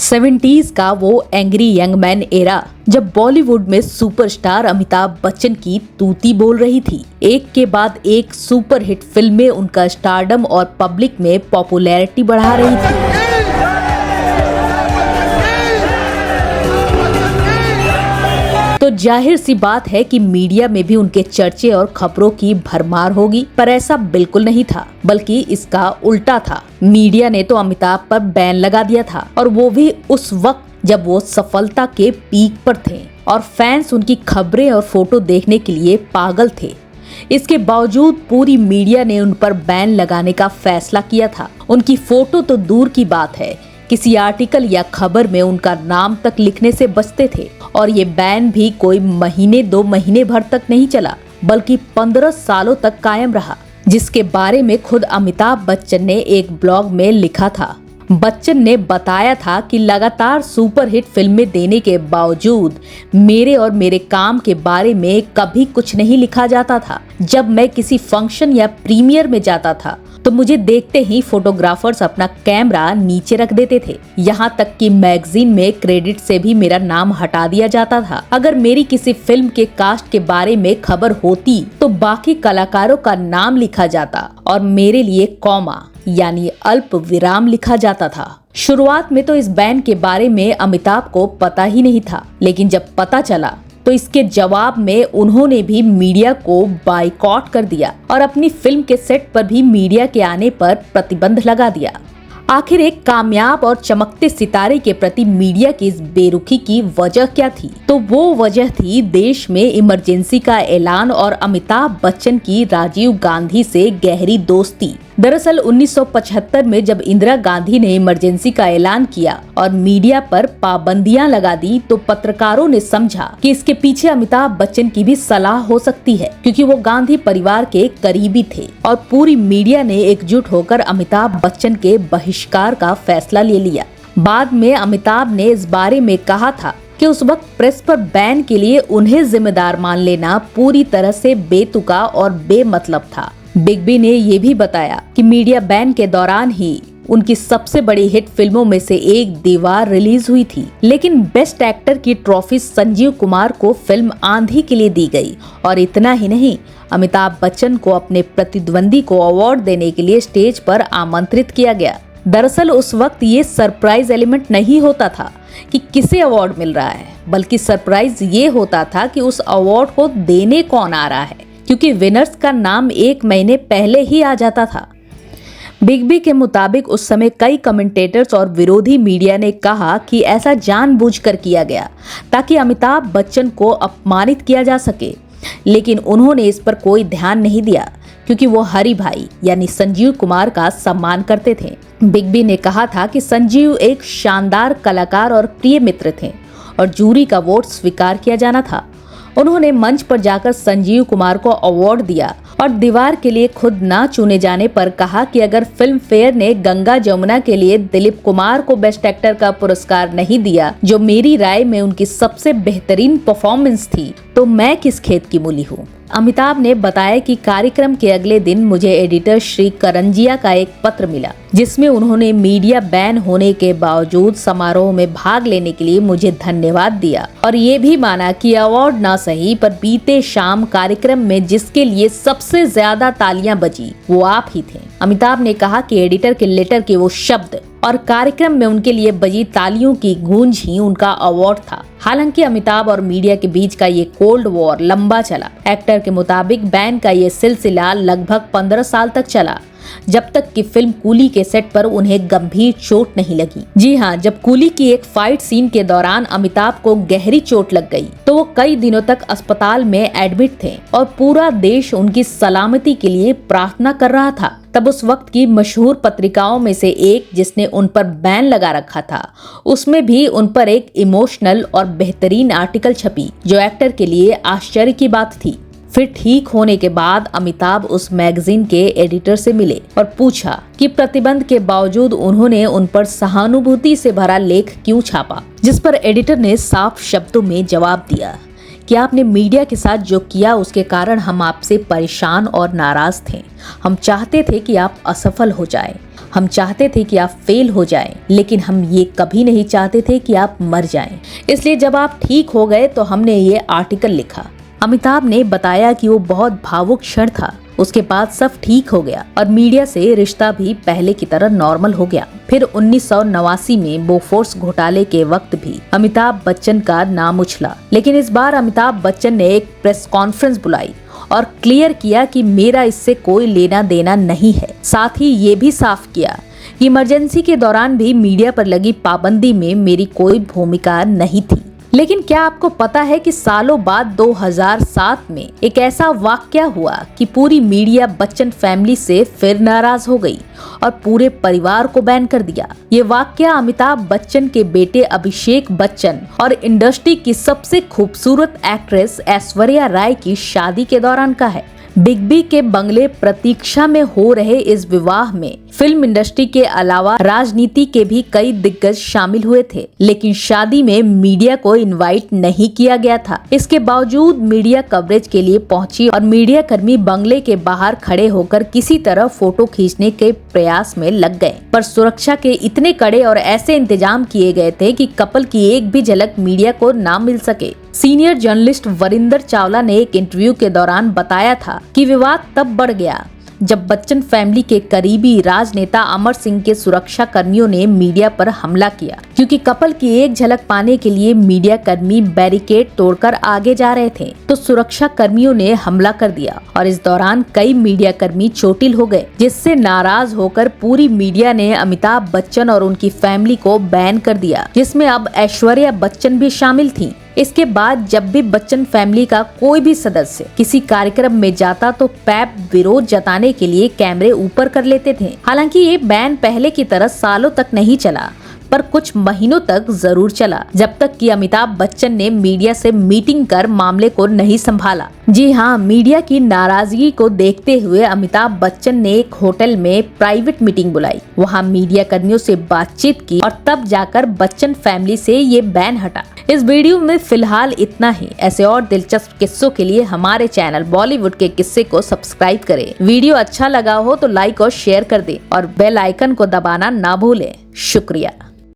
70s का वो angry young man era जब बॉलीवुड में सुपरस्टार अमिताभ बच्चन की तूती बोल रही थी। एक के बाद एक सुपरहिट फिल्में उनका स्टारडम और पब्लिक में पॉपुलैरिटी बढ़ा रही थी। तो जाहिर सी बात है कि मीडिया में भी उनके चर्चे और खबरों की भरमार होगी, पर ऐसा बिल्कुल नहीं था, बल्कि इसका उल्टा था। मीडिया ने तो अमिताभ पर बैन लगा दिया था, और वो भी उस वक्त जब वो सफलता के पीक पर थे और फैंस उनकी खबरें और फोटो देखने के लिए पागल थे। इसके बावजूद पूरी मीडिया ने उन पर बैन लगाने का फैसला किया था। उनकी फोटो तो दूर की बात है, किसी आर्टिकल या खबर में उनका नाम तक लिखने से बचते थे। और ये बैन भी कोई महीने 2 महीने भर तक नहीं चला, बल्कि 15 सालों तक कायम रहा, जिसके बारे में खुद अमिताभ बच्चन ने एक ब्लॉग में लिखा था। बच्चन ने बताया था कि लगातार सुपरहिट फिल्में देने के बावजूद मेरे और मेरे काम के बारे में कभी कुछ नहीं लिखा जाता था। जब मैं किसी फंक्शन या प्रीमियर में जाता था तो मुझे देखते ही फोटोग्राफर्स अपना कैमरा नीचे रख देते थे। यहाँ तक कि मैगजीन में क्रेडिट से भी मेरा नाम हटा दिया जाता था। अगर मेरी किसी फिल्म के कास्ट के बारे में खबर होती तो बाकी कलाकारों का नाम लिखा जाता और मेरे लिए कॉमा यानी अल्प विराम लिखा जाता था। शुरुआत में तो इस बैन के बारे में अमिताभ को पता ही नहीं था, लेकिन जब पता चला तो इसके जवाब में उन्होंने भी मीडिया को बाइकॉट कर दिया और अपनी फिल्म के सेट पर भी मीडिया के आने पर प्रतिबंध लगा दिया। आखिर एक कामयाब और चमकते सितारे के प्रति मीडिया की इस बेरुखी की वजह क्या थी? तो वो वजह थी देश में इमरजेंसी का ऐलान और अमिताभ बच्चन की राजीव गांधी से गहरी दोस्ती। दरअसल 1975 में जब इंदिरा गांधी ने इमरजेंसी का ऐलान किया और मीडिया पर पाबंदियां लगा दी, तो पत्रकारों ने समझा कि इसके पीछे अमिताभ बच्चन की भी सलाह हो सकती है, क्योंकि वो गांधी परिवार के करीबी थे। और पूरी मीडिया ने एकजुट होकर अमिताभ बच्चन के बहिष्कार का फैसला ले लिया। बाद में अमिताभ ने इस बारे में कहा था कि उस वक्त प्रेस पर बैन के लिए उन्हें जिम्मेदार मान लेना पूरी तरह से बेतुका और बेमतलब था। बिग बी ने ये भी बताया कि मीडिया बैन के दौरान ही उनकी सबसे बड़ी हिट फिल्मों में से एक दीवार रिलीज हुई थी, लेकिन बेस्ट एक्टर की ट्रॉफी संजीव कुमार को फिल्म आंधी के लिए दी गई। और इतना ही नहीं, अमिताभ बच्चन को अपने प्रतिद्वंदी को अवार्ड देने के लिए स्टेज पर आमंत्रित किया गया। दरअसल उस वक्त ये सरप्राइज एलिमेंट नहीं होता था कि किसे अवार्ड मिल रहा है, बल्कि सरप्राइज ये होता था कि उस अवार्ड को देने कौन आ रहा है, क्योंकि विनर्स का नाम 1 महीने पहले ही आ जाता था। बिग बी के मुताबिक उस समय कई कमेंटेटर्स और विरोधी मीडिया ने कहा कि ऐसा जानबूझकर किया गया ताकि अमिताभ बच्चन को अपमानित किया जा सके, लेकिन उन्होंने इस पर कोई ध्यान नहीं दिया, क्योंकि वो हरि भाई यानी संजीव कुमार का सम्मान करते थे। बिग बी ने कहा था कि संजीव एक शानदार कलाकार और प्रिय मित्र थे और जूरी का वोट स्वीकार किया जाना था। उन्होंने मंच पर जाकर संजीव कुमार को अवार्ड दिया और दीवार के लिए खुद ना चुने जाने पर कहा कि अगर फिल्म फेयर ने गंगा जमुना के लिए दिलीप कुमार को बेस्ट एक्टर का पुरस्कार नहीं दिया, जो मेरी राय में उनकी सबसे बेहतरीन परफॉर्मेंस थी, तो मैं किस खेत की मूली हूँ। अमिताभ ने बताया कि कार्यक्रम के अगले दिन मुझे एडिटर श्री करंजिया का एक पत्र मिला, जिसमें उन्होंने मीडिया बैन होने के बावजूद समारोह में भाग लेने के लिए मुझे धन्यवाद दिया और ये भी माना कि अवार्ड ना सही, पर बीते शाम कार्यक्रम में जिसके लिए सबसे ज्यादा तालियां बजी वो आप ही थे। अमिताभ ने कहा कि एडिटर के लेटर के वो शब्द और कार्यक्रम में उनके लिए बजी तालियों की गूंज ही उनका अवार्ड था। हालांकि अमिताभ और मीडिया के बीच का ये कोल्ड वॉर लंबा चला। एक्टर के मुताबिक बैन का ये सिलसिला लगभग 15 साल तक चला, जब तक कि फिल्म कूली के सेट पर उन्हें गंभीर चोट नहीं लगी। जी हाँ, जब कूली की एक फाइट सीन के दौरान अमिताभ को गहरी चोट लग गई तो वो कई दिनों तक अस्पताल में एडमिट थे और पूरा देश उनकी सलामती के लिए प्रार्थना कर रहा था। तब उस वक्त की मशहूर पत्रिकाओं में से एक, जिसने उन पर बैन लगा रखा था, उसमें भी उन पर एक इमोशनल और बेहतरीन आर्टिकल छपी, जो एक्टर के लिए आश्चर्य की बात थी। फिर ठीक होने के बाद अमिताभ उस मैगजीन के एडिटर से मिले और पूछा कि प्रतिबंध के बावजूद उन्होंने उन पर सहानुभूति से भरा लेख क्यों छापा, जिस पर एडिटर ने साफ शब्दों में जवाब दिया कि आपने मीडिया के साथ जो किया उसके कारण हम आपसे परेशान और नाराज थे। हम चाहते थे कि आप असफल हो जाएं। हम चाहते थे कि आप फेल हो जाएं, लेकिन हम ये कभी नहीं चाहते थे कि आप मर जाएं। इसलिए जब आप ठीक हो गए तो हमने ये आर्टिकल लिखा। अमिताभ ने बताया कि वो बहुत भावुक क्षण था। उसके बाद सब ठीक हो गया और मीडिया से रिश्ता भी पहले की तरह नॉर्मल हो गया। फिर 1989 में बोफोर्स घोटाले के वक्त भी अमिताभ बच्चन का नाम उछला, लेकिन इस बार अमिताभ बच्चन ने एक प्रेस कॉन्फ्रेंस बुलाई और क्लियर किया कि मेरा इससे कोई लेना देना नहीं है। साथ ही ये भी साफ किया कि इमरजेंसी के दौरान भी मीडिया पर लगी पाबंदी में मेरी कोई भूमिका नहीं थी। लेकिन क्या आपको पता है कि सालों बाद 2007 में एक ऐसा वाकया हुआ कि पूरी मीडिया बच्चन फैमिली से फिर नाराज हो गई और पूरे परिवार को बैन कर दिया। ये वाकया अमिताभ बच्चन के बेटे अभिषेक बच्चन और इंडस्ट्री की सबसे खूबसूरत एक्ट्रेस ऐश्वर्या राय की शादी के दौरान का है। बिग बी के बंगले प्रतीक्षा में हो रहे इस विवाह में फिल्म इंडस्ट्री के अलावा राजनीति के भी कई दिग्गज शामिल हुए थे, लेकिन शादी में मीडिया को इनवाइट नहीं किया गया था। इसके बावजूद मीडिया कवरेज के लिए पहुंची और मीडिया कर्मी बंगले के बाहर खड़े होकर किसी तरह फोटो खींचने के प्रयास में लग गए, पर सुरक्षा के इतने कड़े और ऐसे इंतजाम किए गए थे कि कपल की एक भी झलक मीडिया को ना मिल सके। सीनियर जर्नलिस्ट वरिंदर चावला ने एक इंटरव्यू के दौरान बताया था कि विवाद तब बढ़ गया जब बच्चन फैमिली के करीबी राजनेता अमर सिंह के सुरक्षा कर्मियों ने मीडिया पर हमला किया, क्योंकि कपल की एक झलक पाने के लिए मीडिया कर्मी बैरिकेड तोड़कर आगे जा रहे थे तो सुरक्षा कर्मियों ने हमला कर दिया और इस दौरान कई मीडिया कर्मी चोटिल हो गए, जिससे नाराज होकर पूरी मीडिया ने अमिताभ बच्चन और उनकी फैमिली को बैन कर दिया, जिसमें अब ऐश्वर्या बच्चन भी शामिल थी। इसके बाद जब भी बच्चन फैमिली का कोई भी सदस्य किसी कार्यक्रम में जाता तो पैप विरोध जताने के लिए कैमरे ऊपर कर लेते थे। हालांकि ये बैन पहले की तरह सालों तक नहीं चला, पर कुछ महीनों तक जरूर चला, जब तक कि अमिताभ बच्चन ने मीडिया से मीटिंग कर मामले को नहीं संभाला। जी हाँ, मीडिया की नाराजगी को देखते हुए अमिताभ बच्चन ने एक होटल में प्राइवेट मीटिंग बुलाई, वहाँ मीडिया कर्मियों से बातचीत की और तब जाकर बच्चन फैमिली से ये बैन हटा। इस वीडियो में फिलहाल इतना ही। ऐसे और दिलचस्प किस्सों के लिए हमारे चैनल बॉलीवुड के किस्से को सब्सक्राइब करें। वीडियो अच्छा लगा हो तो लाइक और शेयर कर दें और बेल आइकन को दबाना ना भूलें। शुक्रिया।